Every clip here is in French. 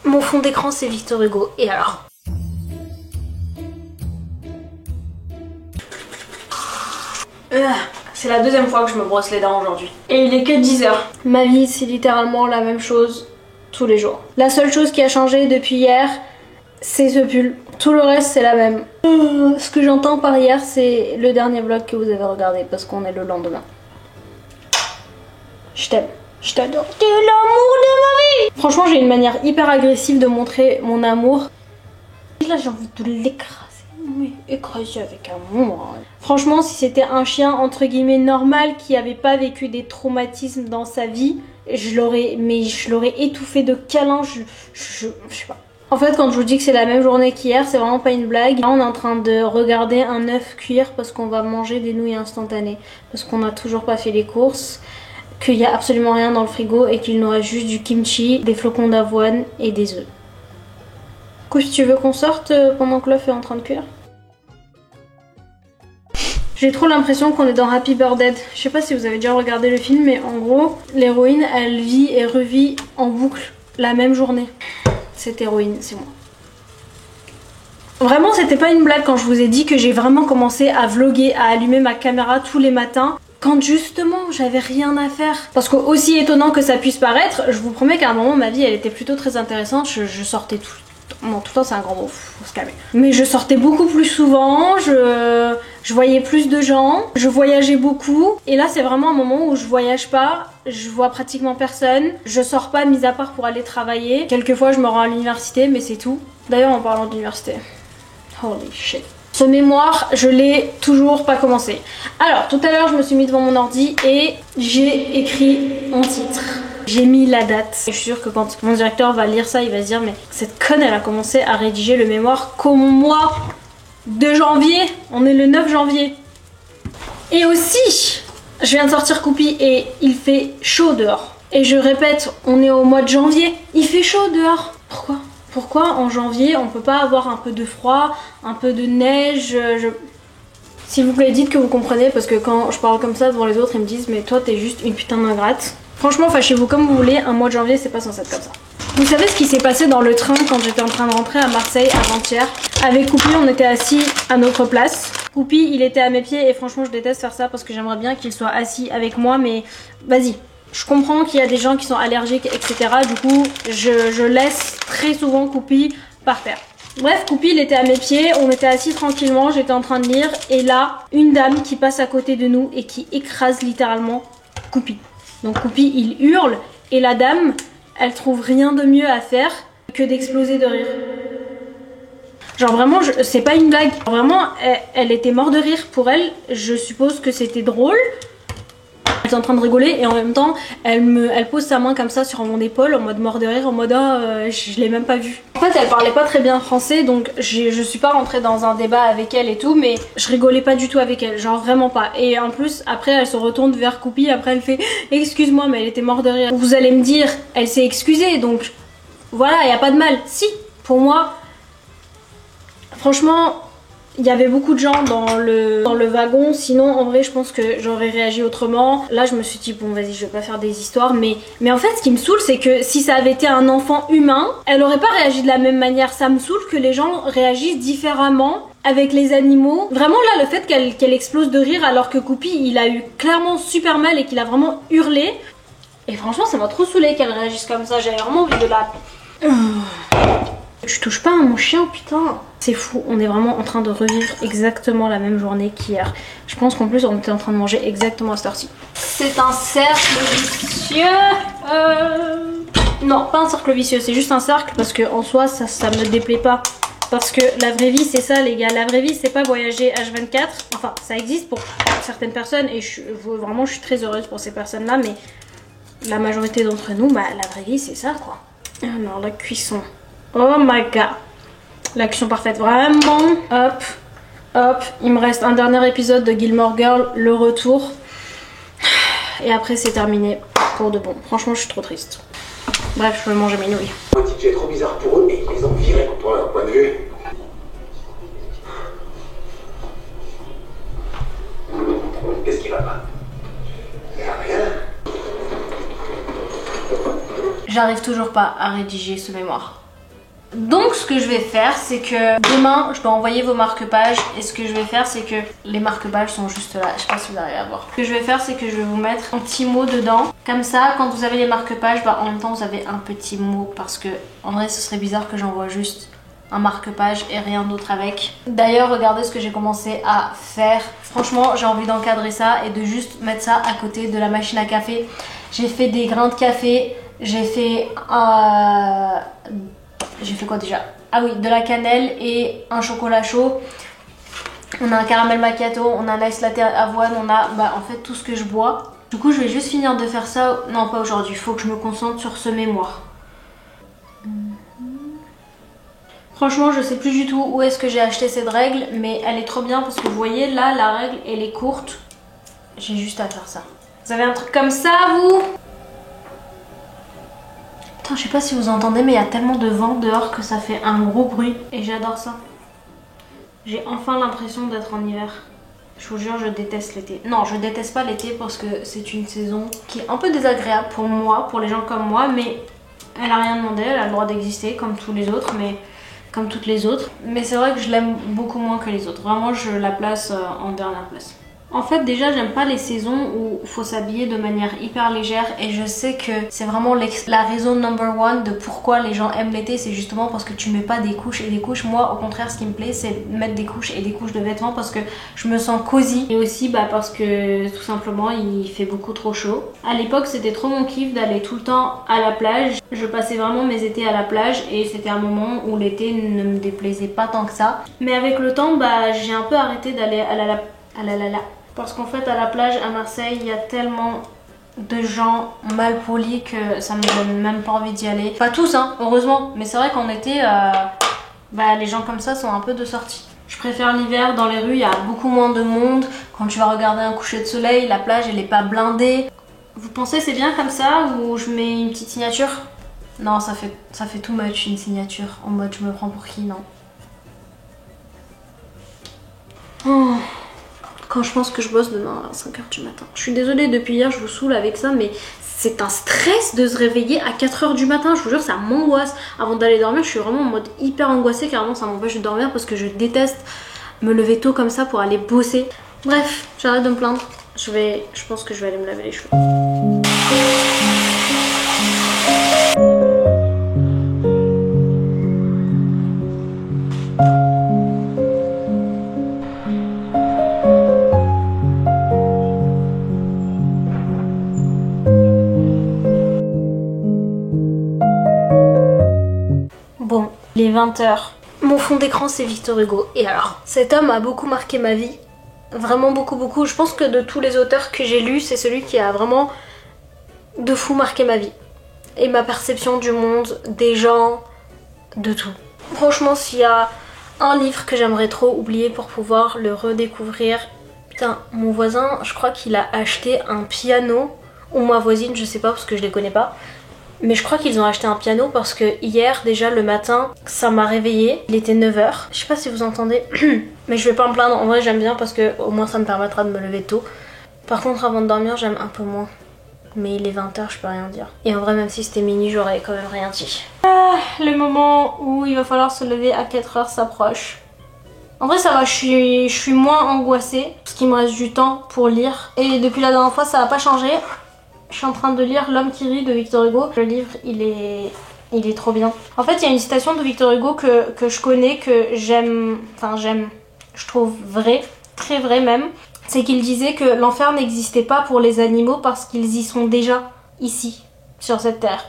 Mon fond d'écran c'est Victor Hugo, et alors? C'est la deuxième fois que je me brosse les dents aujourd'hui. Et il est que 10h. Ma vie c'est littéralement la même chose tous les jours. La seule chose qui a changé depuis hier, c'est ce pull. Tout le reste c'est la même. Ce que j'entends par hier c'est le dernier vlog que vous avez regardé parce qu'on est le lendemain. Je t'aime. Je t'adore. T'es l'amour de ma vie. Franchement j'ai une manière hyper agressive de montrer mon amour. Là j'ai envie de l'écraser. Mais écrasé avec amour. Franchement si c'était un chien entre guillemets normal qui avait pas vécu des traumatismes dans sa vie, je l'aurais étouffé de câlins. Je sais pas. En fait quand je vous dis que c'est la même journée qu'hier, c'est vraiment pas une blague. Là on est en train de regarder un œuf cuire parce qu'on va manger des nouilles instantanées. Parce qu'on a toujours pas fait les courses, qu'il y a absolument rien dans le frigo et qu'il nous reste juste du kimchi, des flocons d'avoine et des œufs. Du coup si tu veux qu'on sorte pendant que l'œuf est en train de cuire. J'ai trop l'impression qu'on est dans Happy Birthday. Je sais pas si vous avez déjà regardé le film, mais en gros, l'héroïne, elle vit et revit en boucle la même journée. Cette héroïne, c'est moi. Vraiment, c'était pas une blague quand je vous ai dit que j'ai vraiment commencé à vlogger, à allumer ma caméra tous les matins. Quand justement, j'avais rien à faire. Parce que aussi étonnant que ça puisse paraître, je vous promets qu'à un moment, ma vie, elle était plutôt très intéressante. Je sortais tout. Non, tout le temps c'est un grand mot, faut se calmer. Mais je sortais beaucoup plus souvent, je voyais plus de gens, je voyageais beaucoup. Et là c'est vraiment un moment où je voyage pas, je vois pratiquement personne. Je sors pas mis à part pour aller travailler. Quelquefois je me rends à l'université mais c'est tout. D'ailleurs en parlant d'université, holy shit. Ce mémoire, je l'ai toujours pas commencé. Alors tout à l'heure je me suis mis devant mon ordi et j'ai écrit mon titre. J'ai mis la date. Et je suis sûre que quand mon directeur va lire ça, il va se dire mais cette conne elle a commencé à rédiger le mémoire comme moi de janvier. On est le 9 janvier. Et aussi, je viens de sortir Coupi et il fait chaud dehors. Et je répète, on est au mois de janvier. Il fait chaud dehors. Pourquoi? Pourquoi en janvier on peut pas avoir un peu de froid, un peu de neige? S'il vous plaît dites que vous comprenez parce que quand je parle comme ça devant les autres ils me disent mais toi t'es juste une putain d'ingrate. Franchement, fâchez-vous comme vous voulez, un mois de janvier, c'est pas censé être comme ça. Vous savez ce qui s'est passé dans le train quand j'étais en train de rentrer à Marseille avant-hier? Avec Coupi, on était assis à notre place. Coupi, il était à mes pieds et franchement, je déteste faire ça parce que j'aimerais bien qu'il soit assis avec moi, mais vas-y. Je comprends qu'il y a des gens qui sont allergiques, etc. Du coup, je laisse très souvent Coupi par terre. Bref, Coupi, il était à mes pieds, on était assis tranquillement, j'étais en train de lire. Et là, une dame qui passe à côté de nous et qui écrase littéralement Coupi. Donc Coupi il hurle et la dame elle trouve rien de mieux à faire que d'exploser de rire. Genre vraiment c'est pas une blague. Vraiment elle était morte de rire. Pour elle je suppose que c'était drôle. Elle est en train de rigoler et en même temps elle pose sa main comme ça sur mon épaule en mode mort de rire, en mode je l'ai même pas vue. En fait elle parlait pas très bien français donc je suis pas rentrée dans un débat avec elle et tout, mais je rigolais pas du tout avec elle, genre vraiment pas. Et en plus après elle se retourne vers Coupi, après elle fait excuse-moi mais elle était morte de rire. Vous allez me dire elle s'est excusée donc voilà y a pas de mal. Si pour moi franchement il y avait beaucoup de gens dans le wagon, sinon en vrai je pense que j'aurais réagi autrement. Là je me suis dit bon vas-y je vais pas faire des histoires, mais en fait ce qui me saoule c'est que si ça avait été un enfant humain, elle aurait pas réagi de la même manière. Ça me saoule que les gens réagissent différemment avec les animaux. Vraiment là le fait qu'elle explose de rire alors que Coupi il a eu clairement super mal et qu'il a vraiment hurlé. Et franchement ça m'a trop saoulé qu'elle réagisse comme ça, j'avais vraiment envie de la... Tu touches pas à mon chien putain. C'est fou, on est vraiment en train de revivre exactement la même journée qu'hier. Je pense qu'en plus on était en train de manger exactement à cette heure-ci. C'est un cercle vicieux. Non, pas un cercle vicieux, c'est juste un cercle parce que en soi ça me déplaît pas. Parce que la vraie vie c'est ça les gars, la vraie vie c'est pas voyager H24. Enfin ça existe pour certaines personnes et vraiment je suis très heureuse pour ces personnes là, mais la majorité d'entre nous, bah la vraie vie c'est ça quoi. Alors la cuisson, oh my god. La cuisson parfaite, vraiment. Hop, hop. Il me reste un dernier épisode de Gilmore Girl, le retour. Et après c'est terminé pour de bon. Franchement je suis trop triste. Bref, je vais manger mes nouilles. Un DJ trop bizarre pour eux et ils les ont virés. Toi, d'un point de vue. Qu'est-ce qui va pas? Rien. J'arrive toujours pas à rédiger ce mémoire. Donc ce que je vais faire, c'est que demain je dois envoyer vos marque-pages. Et ce que je vais faire, c'est que les marque-pages sont juste là. Je sais pas si vous arrivez à voir. Ce que je vais faire, c'est que je vais vous mettre un petit mot dedans. Comme ça, quand vous avez les marque-pages, bah, en même temps vous avez un petit mot. Parce que en vrai ce serait bizarre que j'envoie juste un marque-page et rien d'autre avec. D'ailleurs, regardez ce que j'ai commencé à faire. Franchement, j'ai envie d'encadrer ça et de juste mettre ça à côté de la machine à café. J'ai fait des grains de café. J'ai fait quoi déjà? Ah oui, de la cannelle et un chocolat chaud. On a un caramel macchiato, on a un ice latte avoine, on a en fait tout ce que je bois. Du coup, je vais juste finir de faire ça. Non, pas aujourd'hui. Il faut que je me concentre sur ce mémoire. Franchement, je sais plus du tout où est-ce que j'ai acheté cette règle, mais elle est trop bien parce que vous voyez, là, la règle, elle est courte. J'ai juste à faire ça. Vous avez un truc comme ça, vous? Putain, je sais pas si vous entendez, mais il y a tellement de vent dehors que ça fait un gros bruit. Et j'adore ça. J'ai enfin l'impression d'être en hiver. Je vous jure, je déteste l'été. Non, je déteste pas l'été parce que c'est une saison qui est un peu désagréable pour moi, pour les gens comme moi, mais elle a rien demandé, elle a le droit d'exister comme tous les autres, mais comme toutes les autres. Mais c'est vrai que je l'aime beaucoup moins que les autres. Vraiment, je la place en dernière place. En fait, déjà, j'aime pas les saisons où il faut s'habiller de manière hyper légère et je sais que c'est vraiment la raison number one de pourquoi les gens aiment l'été, c'est justement parce que tu mets pas des couches et des couches. Moi, au contraire, ce qui me plaît, c'est mettre des couches et des couches de vêtements parce que je me sens cosy et aussi parce que tout simplement, il fait beaucoup trop chaud. À l'époque, c'était trop mon kiff d'aller tout le temps à la plage. Je passais vraiment mes étés à la plage et c'était un moment où l'été ne me déplaisait pas tant que ça. Mais avec le temps, j'ai un peu arrêté d'aller à la parce qu'en fait, à la plage à Marseille, il y a tellement de gens mal polis que ça me donne même pas envie d'y aller. Pas tous, hein, heureusement. Mais c'est vrai qu'en été, les gens comme ça sont un peu de sortie. Je préfère l'hiver, dans les rues, il y a beaucoup moins de monde. Quand tu vas regarder un coucher de soleil, la plage, elle est pas blindée. Vous pensez c'est bien comme ça ou je mets une petite signature? Non, ça fait too much une signature. En mode, je me prends pour qui, non? Oh. Quand je pense que je bosse demain à 5h du matin. Je suis désolée, depuis hier je vous saoule avec ça, mais c'est un stress de se réveiller à 4h du matin. Je vous jure, ça m'angoisse. Avant d'aller dormir, je suis vraiment en mode hyper angoissée, carrément ça m'empêche de dormir parce que je déteste me lever tôt comme ça pour aller bosser. Bref, j'arrête de me plaindre. Je pense que je vais aller me laver les cheveux. Bon, il est 20h. Mon fond d'écran c'est Victor Hugo. Et alors, cet homme a beaucoup marqué ma vie. Vraiment beaucoup. Je pense que de tous les auteurs que j'ai lus, c'est celui qui a vraiment de fou marqué ma vie. Et ma perception du monde, des gens, de tout. Franchement, s'il y a un livre que j'aimerais trop oublier pour pouvoir le redécouvrir. Putain, mon voisin, je crois qu'il a acheté un piano. Ou ma voisine, je sais pas parce que je les connais pas. Mais je crois qu'ils ont acheté un piano parce que hier, déjà le matin, ça m'a réveillée. Il était 9h. Je sais pas si vous entendez, mais je vais pas me plaindre. En vrai, j'aime bien parce que au moins ça me permettra de me lever tôt. Par contre, avant de dormir, j'aime un peu moins. Mais il est 20h, je peux rien dire. Et en vrai, même si c'était minuit, j'aurais quand même rien dit. Ah, le moment où il va falloir se lever à 4h s'approche. En vrai, ça va, je suis moins angoissée parce qu'il me reste du temps pour lire. Et depuis la dernière fois, ça n'a pas changé. Je suis en train de lire L'homme qui rit de Victor Hugo. Le livre, il est trop bien. En fait, il y a une citation de Victor Hugo que je connais, que j'aime, je trouve vrai, très vrai même. C'est qu'il disait que l'enfer n'existait pas pour les animaux parce qu'ils y sont déjà, ici, sur cette terre.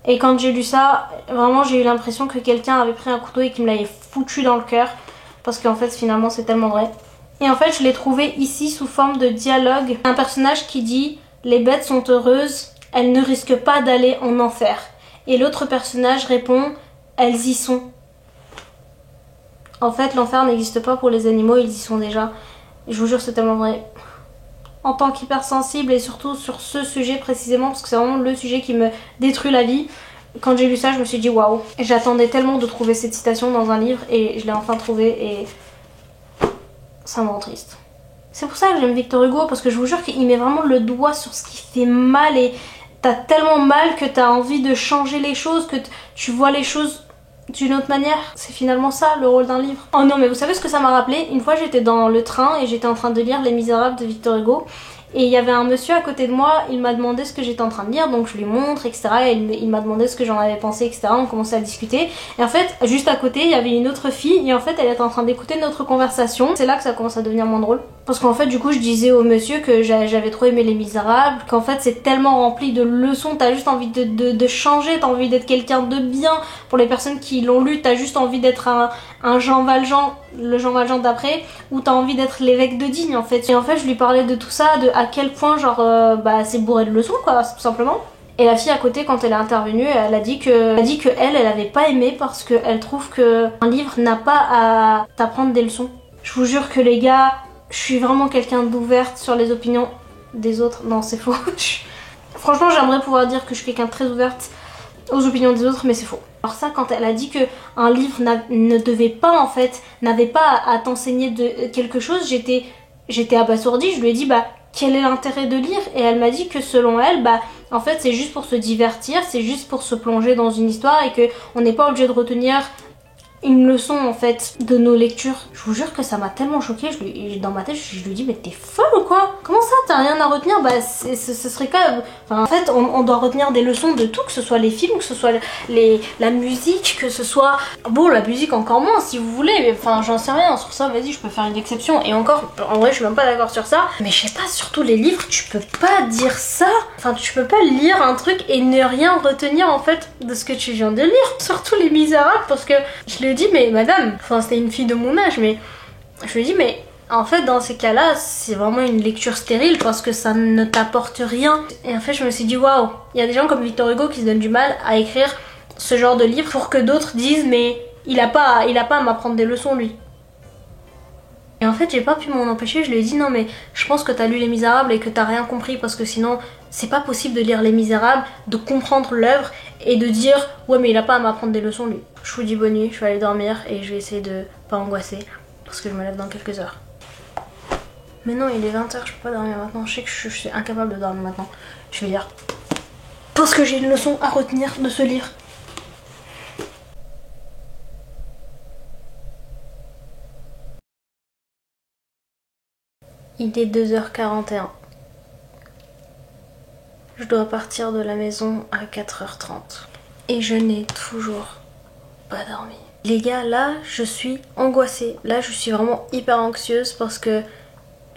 Et quand j'ai lu ça, vraiment j'ai eu l'impression que quelqu'un avait pris un couteau et qu'il me l'avait foutu dans le cœur. Parce qu'en fait, finalement, c'est tellement vrai. Et en fait, je l'ai trouvé ici sous forme de dialogue. Un personnage qui dit... Les bêtes sont heureuses, elles ne risquent pas d'aller en enfer. Et l'autre personnage répond, elles y sont. En fait, l'enfer n'existe pas pour les animaux, ils y sont déjà. Et je vous jure, c'est tellement vrai. En tant qu'hypersensible et surtout sur ce sujet précisément, parce que c'est vraiment le sujet qui me détruit la vie, quand j'ai lu ça, je me suis dit waouh. J'attendais tellement de trouver cette citation dans un livre et je l'ai enfin trouvée et ça me rend triste. C'est pour ça que j'aime Victor Hugo, parce que je vous jure qu'il met vraiment le doigt sur ce qui fait mal et t'as tellement mal que t'as envie de changer les choses, que tu vois les choses d'une autre manière. C'est finalement ça le rôle d'un livre. Oh non mais vous savez ce que ça m'a rappelé? Une fois j'étais dans le train et j'étais en train de lire Les Misérables de Victor Hugo. Et il y avait un monsieur à côté de moi, il m'a demandé ce que j'étais en train de lire, donc je lui montre, etc. Et il m'a demandé ce que j'en avais pensé, etc. On commençait à discuter. Et en fait, juste à côté, il y avait une autre fille, et en fait, elle était en train d'écouter notre conversation. C'est là que ça commence à devenir moins drôle. Parce qu'en fait, du coup, je disais au monsieur que j'avais trop aimé Les Misérables, qu'en fait, c'est tellement rempli de leçons, t'as juste envie de changer, t'as envie d'être quelqu'un de bien. Pour les personnes qui l'ont lu, t'as juste envie d'être un Jean Valjean, le Jean Valjean d'après, ou t'as envie d'être l'évêque de Digne en fait. Et en fait je lui parlais de tout ça, de à quel point genre c'est bourré de leçons quoi, tout simplement. Et la fille à côté quand elle est intervenue, elle a dit que elle avait pas aimé parce qu'elle trouve que un livre n'a pas à t'apprendre des leçons. Je vous jure que les gars, je suis vraiment quelqu'un d'ouverte sur les opinions des autres. Non c'est faux. Franchement j'aimerais pouvoir dire que je suis quelqu'un de très ouverte aux opinions des autres mais c'est faux. Alors ça quand elle a dit que un livre ne devait pas en fait, n'avait pas à t'enseigner de quelque chose, j'étais abasourdie, je lui ai dit bah quel est l'intérêt de lire et elle m'a dit que selon elle bah en fait c'est juste pour se divertir, c'est juste pour se plonger dans une histoire et que on n'est pas obligé de retenir une leçon en fait de nos lectures. Je vous jure que ça m'a tellement choquée, dans ma tête je lui dis mais t'es folle ou quoi? Comment ça t'as rien à retenir? Bah ce serait quand même... Enfin, en fait on doit retenir des leçons de tout, que ce soit les films, que ce soit la musique, que ce soit... Bon la musique encore moins si vous voulez, mais enfin j'en sais rien sur ça, vas-y je peux faire une exception. Et encore, en vrai je suis même pas d'accord sur ça, mais je sais pas, surtout les livres tu peux pas dire ça. Enfin tu peux pas lire un truc et ne rien retenir en fait de ce que tu viens de lire. Surtout Les Misérables parce que je lui ai dit mais madame, enfin c'était une fille de mon âge mais je lui ai dit mais en fait dans ces cas-là c'est vraiment une lecture stérile parce que ça ne t'apporte rien. Et en fait je me suis dit waouh, il y a des gens comme Victor Hugo qui se donnent du mal à écrire ce genre de livre pour que d'autres disent mais il a pas à m'apprendre des leçons lui. Et en fait j'ai pas pu m'en empêcher, je lui ai dit non mais je pense que t'as lu Les Misérables et que t'as rien compris parce que sinon c'est pas possible de lire Les Misérables, de comprendre l'œuvre et de dire ouais mais il a pas à m'apprendre des leçons lui. Je vous dis bonne nuit, je vais aller dormir et je vais essayer de pas angoisser parce que je me lève dans quelques heures. Mais non il est 20h, je peux pas dormir maintenant, je sais que je suis incapable de dormir maintenant. Je vais lire parce que j'ai une leçon à retenir de ce livre. Il est 2h41. Je dois partir de la maison à 4h30. Et je n'ai toujours pas dormi. Les gars, là, je suis angoissée. Là, je suis vraiment hyper anxieuse parce que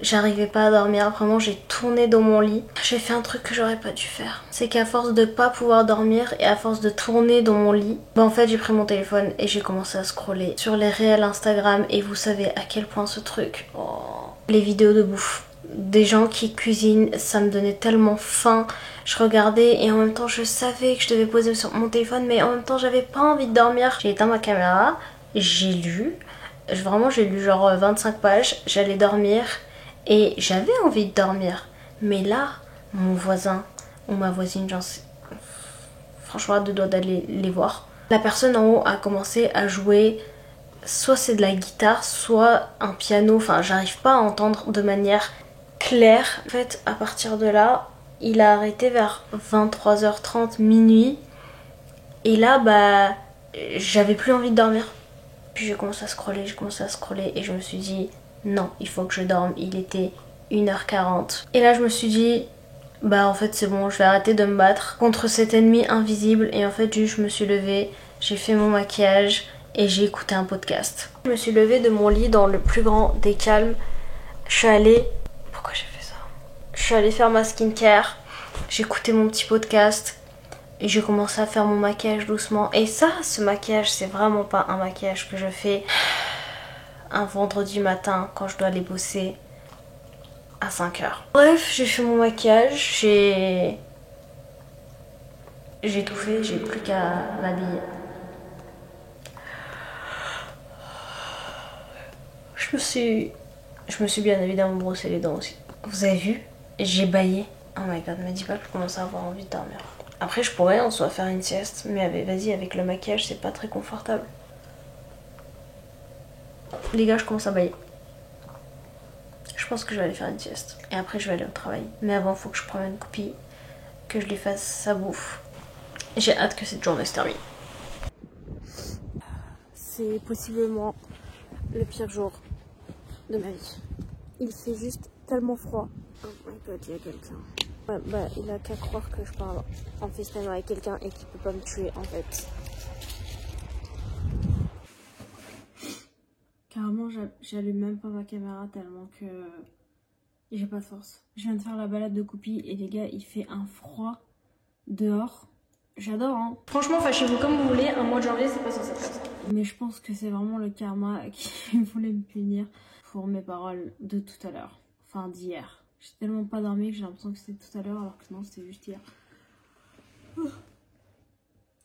j'arrivais pas à dormir. Vraiment, j'ai tourné dans mon lit. J'ai fait un truc que j'aurais pas dû faire. C'est qu'à force de pas pouvoir dormir et à force de tourner dans mon lit, bah en fait, j'ai pris mon téléphone et j'ai commencé à scroller sur les réels Instagram. Et vous savez à quel point ce truc... Oh, les vidéos de bouffe. Des gens qui cuisinent, ça me donnait tellement faim. Je regardais et en même temps je savais que je devais poser sur mon téléphone mais en même temps j'avais pas envie de dormir. J'ai éteint ma caméra, j'ai lu, vraiment j'ai lu genre 25 pages, j'allais dormir et j'avais envie de dormir. Mais là, mon voisin ou ma voisine, j'en sais... franchement à deux doigts d'aller les voir. La personne en haut a commencé à jouer, soit c'est de la guitare, soit un piano, enfin j'arrive pas à entendre de manière claire. En fait à partir de là, il a arrêté vers 23h30, minuit. Et là, bah, j'avais plus envie de dormir. Puis j'ai commencé à scroller et je me suis dit, non, il faut que je dorme. Il était 1h40. Et là, je me suis dit, bah en fait c'est bon, je vais arrêter de me battre contre cet ennemi invisible. Et en fait, juste, je me suis levée, j'ai fait mon maquillage et j'ai écouté un podcast. Je me suis levée de mon lit dans le plus grand des calmes. Je suis allée... Pourquoi j'ai fait ça? Je suis allée faire ma skincare, j'ai écouté mon petit podcast et j'ai commencé à faire mon maquillage doucement. Et ça, ce maquillage, c'est vraiment pas un maquillage que je fais un vendredi matin quand je dois aller bosser à 5h. Bref, j'ai fait mon maquillage, j'ai tout fait, j'ai plus qu'à m'habiller. Je me suis bien évidemment brossé les dents aussi. Vous avez vu? J'ai bâillé. Oh my god, me dis pas que je commence à avoir envie de dormir. Après je pourrais en soi faire une sieste, mais vas-y, avec le maquillage c'est pas très confortable. Les gars, je commence à bâiller. Je pense que je vais aller faire une sieste. Et après je vais aller au travail. Mais avant faut que je prenne une copie, que je lui fasse sa bouffe. J'ai hâte que cette journée se termine. c'est possiblement le pire jour de ma vie. Il fait juste tellement froid. Oh my god, il y a quelqu'un. Ouais, bah, il a qu'à croire que je parle en FaceTime avec quelqu'un et qu'il peut pas me tuer en fait. Carrément, j'allume même pas ma caméra tellement que j'ai pas de force. Je viens de faire la balade de Coupi et les gars, il fait un froid dehors. J'adore, hein. Franchement, fâchez-vous comme vous voulez, un mois de janvier, c'est pas censé être comme ça. Mais je pense que c'est vraiment le karma qui voulait me punir pour mes paroles de tout à l'heure. Enfin, d'hier. J'ai tellement pas dormi que j'ai l'impression que c'était tout à l'heure alors que non, c'était juste hier.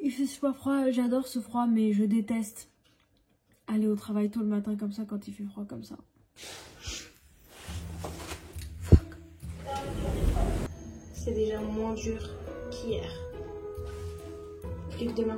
Il fait super froid, j'adore ce froid, mais je déteste aller au travail tôt le matin comme ça quand il fait froid comme ça. Fuck. C'est déjà moins dur qu'hier. Plus que demain.